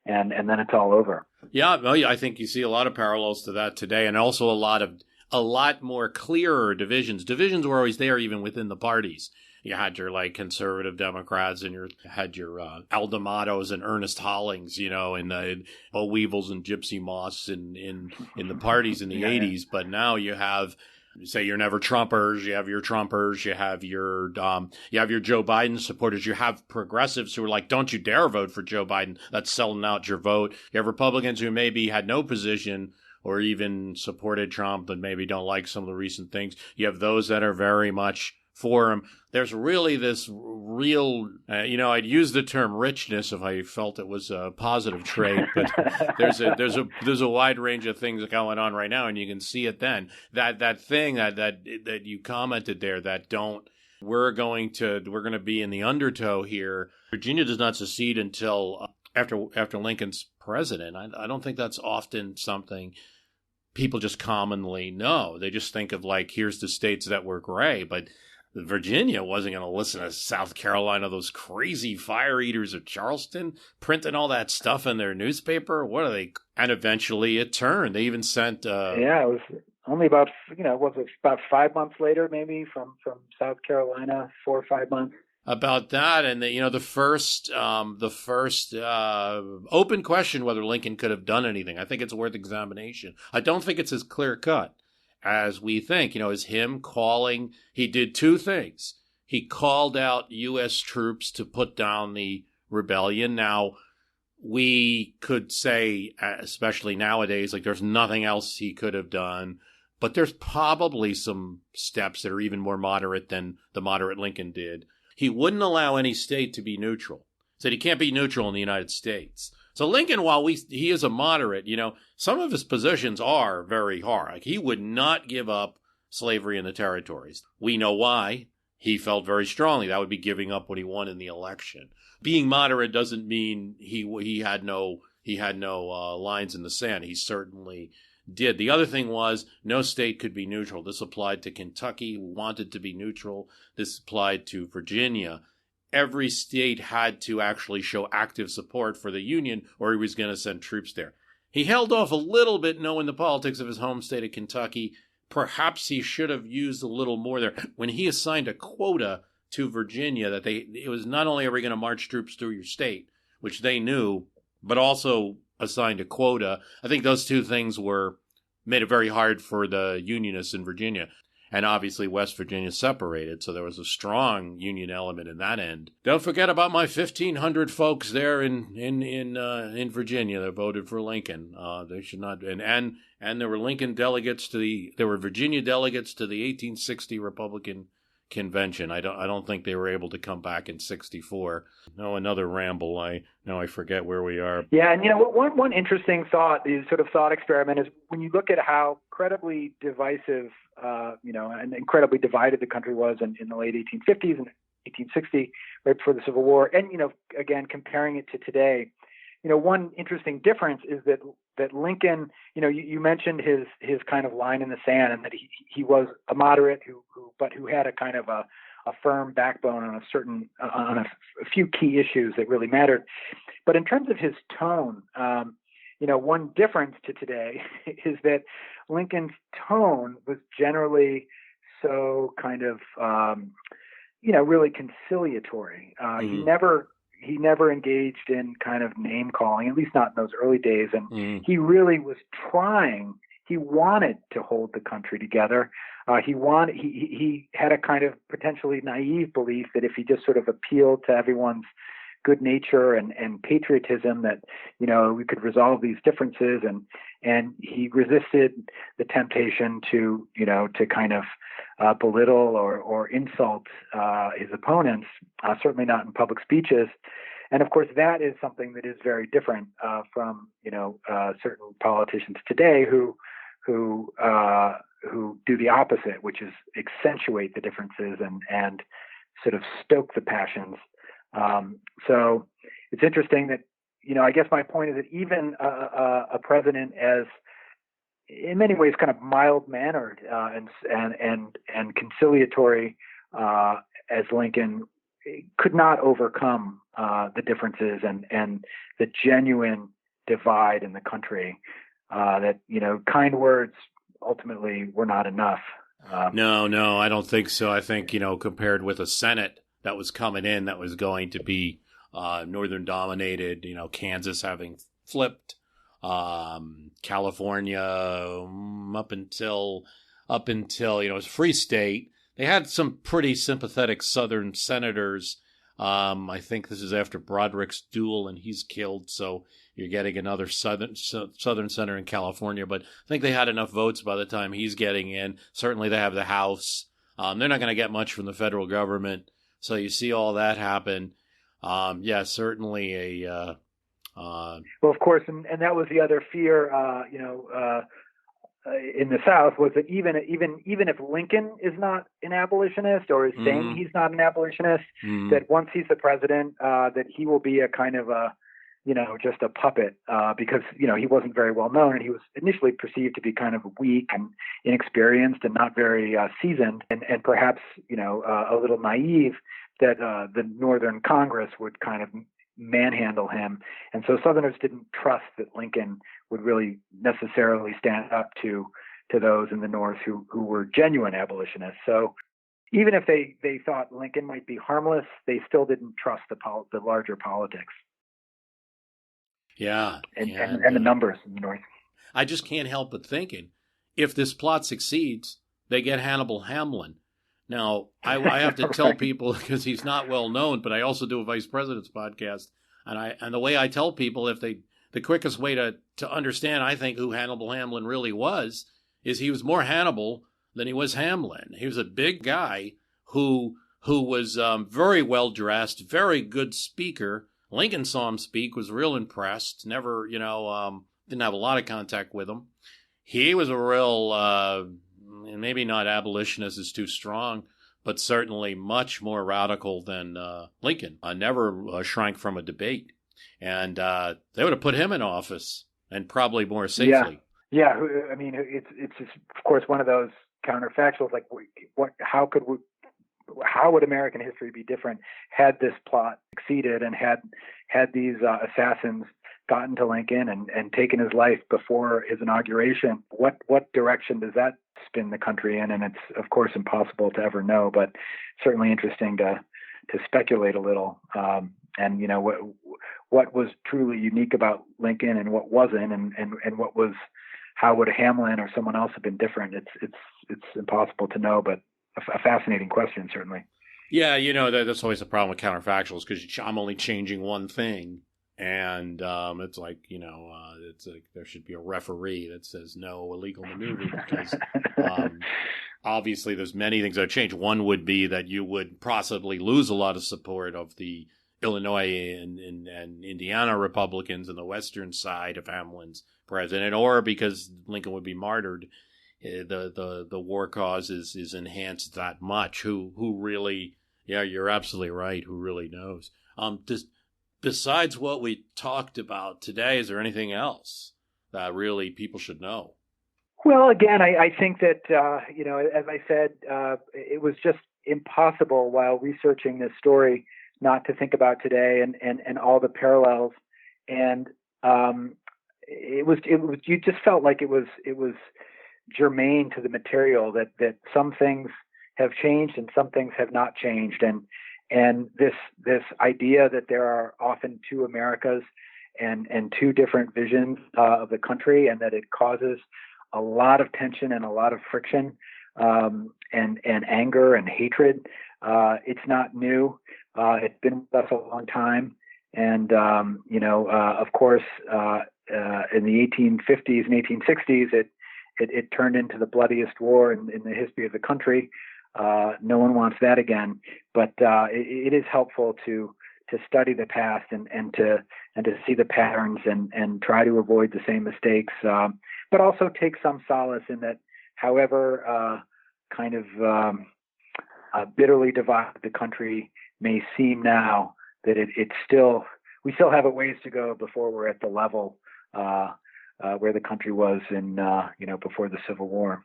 And then it's all over. Yeah, I think you see a lot of parallels to that today, and also a lot more clearer divisions. Divisions were always there, even within the parties. You had your conservative Democrats, and you had your Aldamados and Ernest Hollings, and the Bo Weevils and Gypsy Moss in the parties in the 80s. But now you have, say, your never Trumpers, you have your Trumpers, you have your Joe Biden supporters, you have progressives who are like, don't you dare vote for Joe Biden, that's selling out your vote. You have Republicans who maybe had no position or even supported Trump but maybe don't like some of the recent things. You have those that are very much for him. There's really this real, I'd use the term richness if I felt it was a positive trait, but there's a wide range of things going on right now, and you can see it then. That thing that you commented there, we're going to be in the undertow here. Virginia does not secede until after Lincoln's president. I don't think that's often something people just commonly know. They just think of here's the states that were gray, but Virginia wasn't going to listen to South Carolina, those crazy fire eaters of Charleston, printing all that stuff in their newspaper. What are they? And eventually it turned. They even sent... it was only about, about 5 months later, maybe, from South Carolina, 4 or 5 months. About that, and the first open question whether Lincoln could have done anything. I think it's worth examination. I don't think it's as clear cut as we think. Is him calling. He did two things. He called out U.S. troops to put down the rebellion. Now, we could say, especially nowadays, there's nothing else he could have done. But there's probably some steps that are even more moderate than the moderate Lincoln did. He wouldn't allow any state to be neutral. Said he can't be neutral in the United States. So Lincoln, while he is a moderate, some of his positions are very hard. He would not give up slavery in the territories. We know why. He felt very strongly that would be giving up what he won in the election. Being moderate doesn't mean he had no lines in the sand. He certainly did. The other thing was no state could be neutral. This applied to Kentucky, who wanted to be neutral. This applied to Virginia. Every state had to actually show active support for the Union, or he was going to send troops there. He held off a little bit, knowing the politics of his home state of Kentucky, perhaps he should have used a little more there. When he assigned a quota to Virginia, that it was not only are we going to march troops through your state, which they knew, but also assigned a quota. I think those two things made it very hard for the Unionists in Virginia. And obviously West Virginia separated, so there was a strong Union element in that end. Don't forget about my 1,500 folks there in Virginia that voted for Lincoln. They should not, and there were Lincoln delegates there were Virginia delegates to the 1860 Republican Convention. I don't think they were able to come back in 64. No, another ramble. I forget where we are. Yeah, and one interesting thought experiment is when you look at how incredibly divisive, and incredibly divided the country was in the late 1850s and 1860, right before the Civil War, and again comparing it to today. One interesting difference is that Lincoln, you mentioned his kind of line in the sand, and that he was a moderate who had a kind of a firm backbone on a few key issues that really mattered. But in terms of his tone, one difference to today is that Lincoln's tone was generally so kind of, really conciliatory. He never engaged in kind of name calling, at least not in those early days. And he really was trying. He wanted to hold the country together. He had a kind of potentially naive belief that if he just sort of appealed to everyone's good nature and patriotism, that we could resolve these differences, and he resisted the temptation to kind of belittle or insult his opponents, certainly not in public speeches. And of course, that is something that is very different from certain politicians today who do the opposite, which is accentuate the differences and sort of stoke the passions. So it's interesting that, I guess my point is that even a president as, in many ways, kind of mild-mannered and conciliatory as Lincoln, could not overcome the differences and the genuine divide in the country. That kind words ultimately were not enough. No, I don't think so. I think compared with a Senate that was coming in, that was going to be northern dominated, Kansas having flipped, California up until it was a free state. They had some pretty sympathetic southern senators. I think this is after Broderick's duel and he's killed, so you're getting another southern senator in California. But I think they had enough votes by the time he's getting in. Certainly they have the House. They're not going to get much from the federal government. So you see all that happen. Certainly a... well, of course, and that was the other fear, in the South, was that even if Lincoln is not an abolitionist or is saying he's not an abolitionist, that once he's the president, that he will be a kind of just a puppet, because he wasn't very well known, and he was initially perceived to be kind of weak and inexperienced and not very seasoned, and perhaps a little naive, that the Northern Congress would kind of manhandle him. And so Southerners didn't trust that Lincoln would really necessarily stand up to those in the North who were genuine abolitionists. So even if they thought Lincoln might be harmless, they still didn't trust the larger politics. Yeah. And the numbers in the North. I just can't help but thinking, if this plot succeeds, they get Hannibal Hamlin. Now, I have to tell people, because he's not well known, but I also do a Vice President's podcast, and the way I tell people, the quickest way to understand, I think, who Hannibal Hamlin really was, is he was more Hannibal than he was Hamlin. He was a big guy who was very well dressed, very good speaker. Lincoln saw him speak, was real impressed. Never, didn't have a lot of contact with him. He was a real. Maybe not abolitionist is too strong, but certainly much more radical than Lincoln. Never shrank from a debate. And they would have put him in office, and probably more safely. Yeah. I mean, it's just, of course, one of those counterfactuals, like how would American history be different had this plot succeeded and had these assassins gotten to Lincoln and taken his life before his inauguration? What direction does that spin the country in, and it's of course impossible to ever know, but certainly interesting to speculate a little. And what was truly unique about Lincoln and what wasn't, and what was, how would a Hamlin or someone else have been different? It's impossible to know, but a fascinating question, certainly. Yeah, that's always the problem with counterfactuals, because I'm only changing one thing, and it's like, it's like there should be a referee that says no illegal maneuver, because obviously there's many things that change. One would be that you would possibly lose a lot of support of the Illinois and Indiana Republicans on the western side of Hamlin's president, or because Lincoln would be martyred, the war cause is enhanced that much. Who really? Yeah, you're absolutely right. Who really knows? Besides what we talked about today, is there anything else that really people should know? Well, again, I think that as I said, it was just impossible while researching this story not to think about today and all the parallels. And it was you just felt like it was germane to the material, that some things have changed and some things have not changed, and this idea that there are often two Americas and two different visions of the country, and that it causes a lot of tension and a lot of friction, and anger and hatred. It's not new. It's been with us a long time, and of course, in the 1850s and 1860s, it turned into the bloodiest war in the history of the country. No one wants that again, but it is helpful to study the past and to see the patterns and try to avoid the same mistakes, but also take some solace in that, however bitterly divided the country may seem now, that we still have a ways to go before we're at the level where the country was before the Civil War.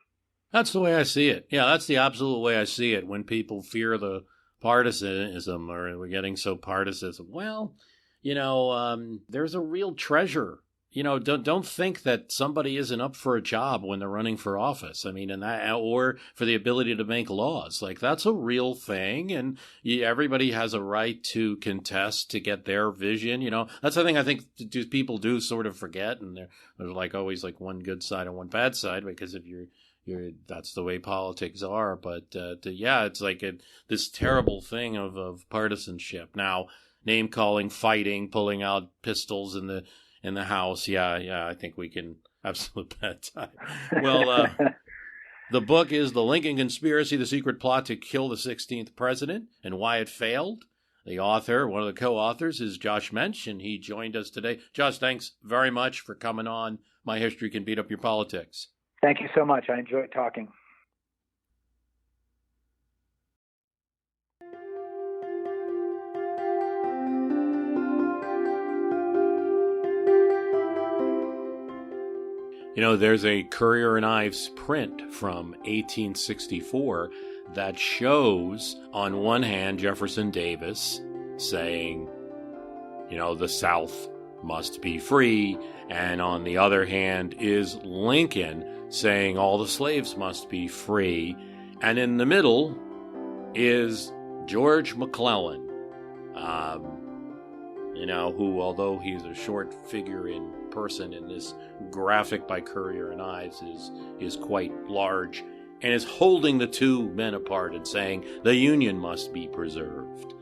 That's the way I see it. Yeah, that's the absolute way I see it. When people fear the partisanism, or we're getting so partisan, well, there's a real treasure. Don't think that somebody isn't up for a job when they're running for office. I mean, or for the ability to make laws. Like, that's a real thing, and everybody has a right to contest to get their vision. That's the thing I think people do sort of forget, and there's like always like one good side and one bad side, because if you're that's the way politics are. But it's like this terrible thing of partisanship. Now, name calling, fighting, pulling out pistols in the house. Yeah, I think we can absolute bedtime. Well, the book is The Lincoln Conspiracy: The Secret Plot to Kill the 16th President and Why It Failed. The author, one of the co-authors, is Josh Mensch, and he joined us today. Josh, thanks very much for coming on My History Can Beat Up Your Politics. Thank you so much. I enjoyed talking. There's a Currier and Ives print from 1864 that shows, on one hand, Jefferson Davis saying, the South must be free, and on the other hand is Lincoln saying all the slaves must be free, and in the middle is George McClellan, who, although he's a short figure in person in this graphic by Currier and Ives, is quite large, and is holding the two men apart and saying the Union must be preserved.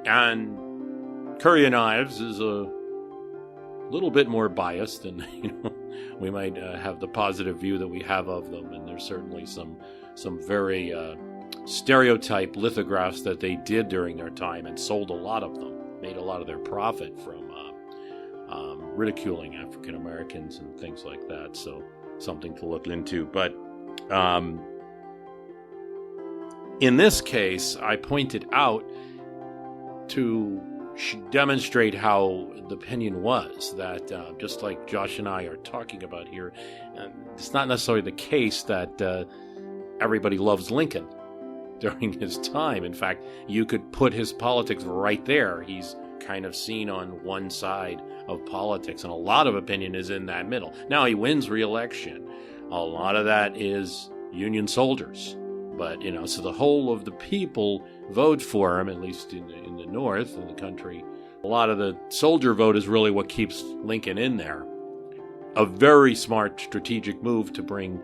And Currier and Ives is a little bit more biased, and we might have the positive view that we have of them, and there's certainly some very stereotype lithographs that they did during their time, and sold a lot of them, made a lot of their profit from ridiculing African Americans and things like that. So something to look into. But in this case, I pointed out to demonstrate how the opinion was that just like Josh and I are talking about here, it's not necessarily the case that everybody loves Lincoln during his time. In fact, you could put his politics right there. He's kind of seen on one side of politics, and a lot of opinion is in that middle. Now, he wins re-election. A lot of that is Union soldiers. But, so the whole of the people vote for him, at least in the North, in the country. A lot of the soldier vote is really what keeps Lincoln in there. A very smart strategic move to bring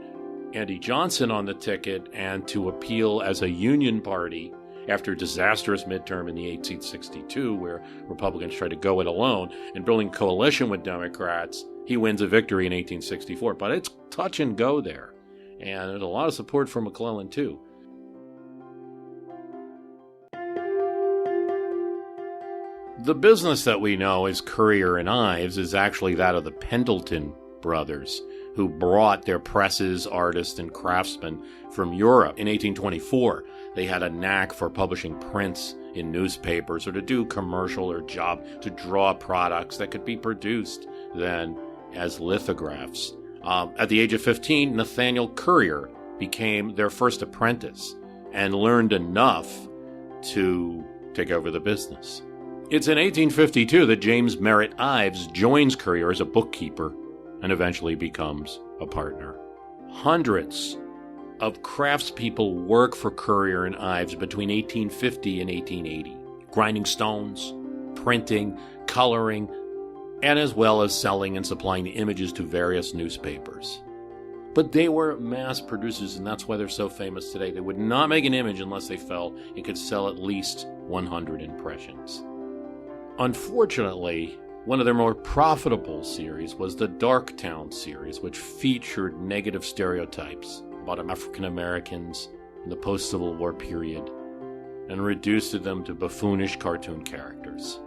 Andy Johnson on the ticket and to appeal as a Union party after a disastrous midterm in the 1862, where Republicans tried to go it alone, and building a coalition with Democrats. He wins a victory in 1864, but it's touch and go there. And there's a lot of support from McClellan, too. The business that we know as Currier and Ives is actually that of the Pendleton brothers, who brought their presses, artists, and craftsmen from Europe. In 1824, they had a knack for publishing prints in newspapers or to do commercial or job to draw products that could be produced then as lithographs. At the age of 15, Nathaniel Currier became their first apprentice and learned enough to take over the business. It's in 1852 that James Merritt Ives joins Currier as a bookkeeper and eventually becomes a partner. Hundreds of craftspeople work for Currier and Ives between 1850 and 1880, grinding stones, printing, coloring, and as well as selling and supplying the images to various newspapers. But they were mass producers, and that's why they're so famous today. They would not make an image unless they felt it could sell at least 100 impressions. Unfortunately, one of their more profitable series was the Darktown series, which featured negative stereotypes about African Americans in the post-Civil War period and reduced them to buffoonish cartoon characters.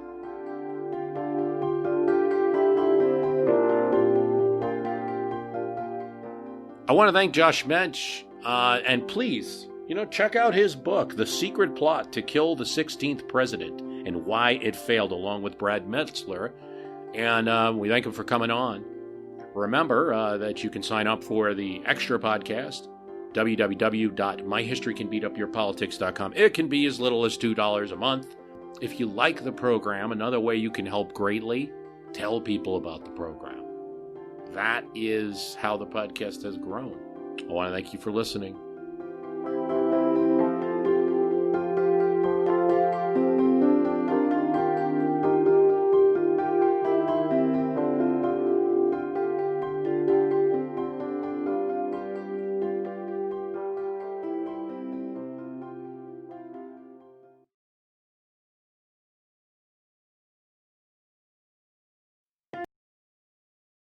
I want to thank Josh Mensch, and please, check out his book, The Secret Plot to Kill the 16th President and Why It Failed, along with Brad Meltzer. And we thank him for coming on. Remember that you can sign up for the extra podcast, www.myhistorycanbeatupyourpolitics.com. It can be as little as $2 a month. If you like the program, another way you can help greatly, tell people about the program. That is how the podcast has grown. I want to thank you for listening.